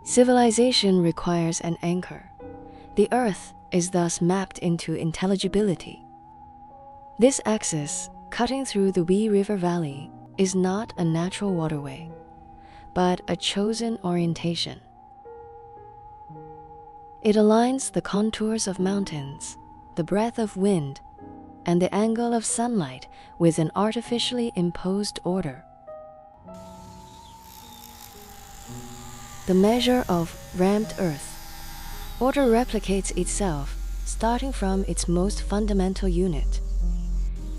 Civilization requires an anchor. The earth is thus mapped into intelligibility. This axis, cutting through the Wei River Valley, is not a natural waterway, but a chosen orientation. It aligns the contours of mountains, the breath of wind, and the angle of sunlight with an artificially imposed order. The measure of rammed earth. Order replicates itself, starting from its most fundamental unit.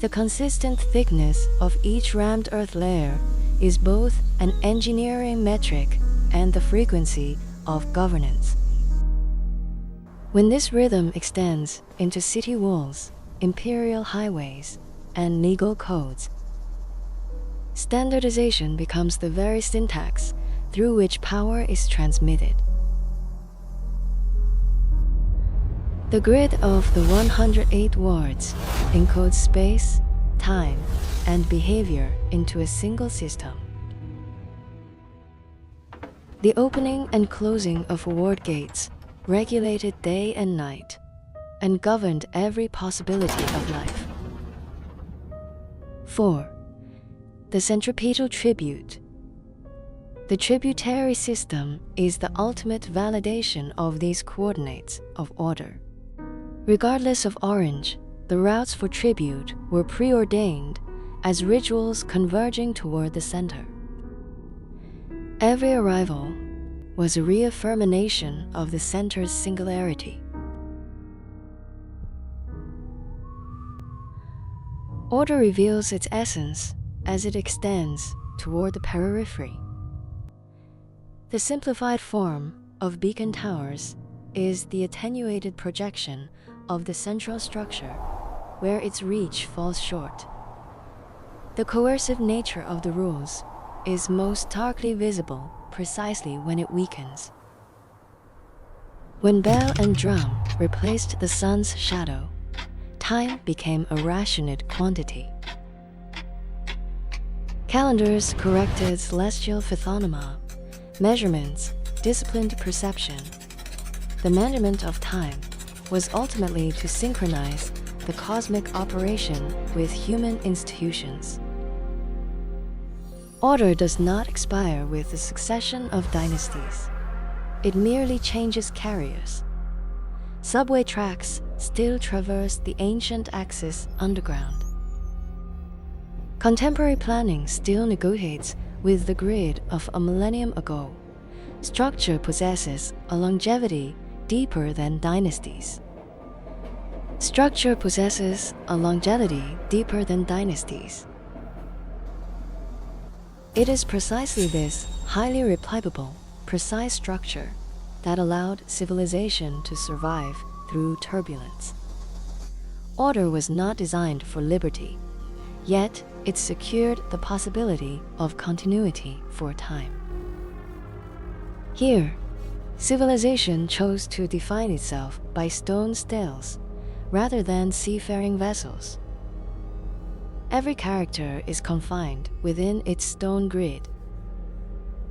The consistent thickness of each rammed earth layer is both an engineering metric and the frequency of governance. When this rhythm extends into city walls, imperial highways, and legal codes, standardization becomes the very syntax through which power is transmitted. The grid of the 108 wards encodes space, time, and behavior into a single system. The opening and closing of ward gates regulated day and night, and governed every possibility of life. 4. The Centripetal tribute. The tributary system is the ultimate validation of these coordinates of order. Regardless of orange, the routes for tribute were preordained as rituals converging toward the center. Every arrival was a reaffirmation of the center's singularity. Order reveals its essence as it extends toward the periphery. The simplified form of beacon towers is the attenuated projection of the central structure where its reach falls short. The coercive nature of the rules is most starkly visible precisely when it weakens. When bell and drum replaced the sun's shadow, time became a rationed quantity. Calendars corrected celestial phenomena, measurements disciplined perception. The measurement of time was ultimately to synchronize the cosmic operation with human institutions. Order does not expire with the succession of dynasties. It merely changes carriers. Subway tracks still traverse the ancient axis underground. Contemporary planning still negotiates with the grid of a millennium ago. Structure possesses a longevity deeper than dynasties. Structure possesses a longevity deeper than dynasties. It is precisely this highly replicable, precise structure that allowed civilization to survive through turbulence. Order was not designed for liberty, yet it secured the possibility of continuity for time. Here, civilization chose to define itself by stone stelae rather than seafaring vessels. Every character is confined within its stone grid,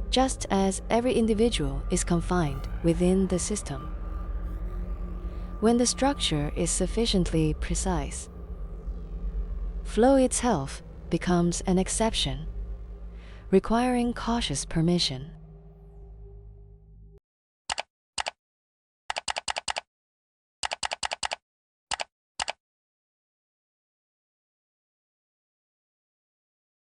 just as every individual is confined within the system. When the structure is sufficiently precise, flow itself becomes an exception, requiring cautious permission.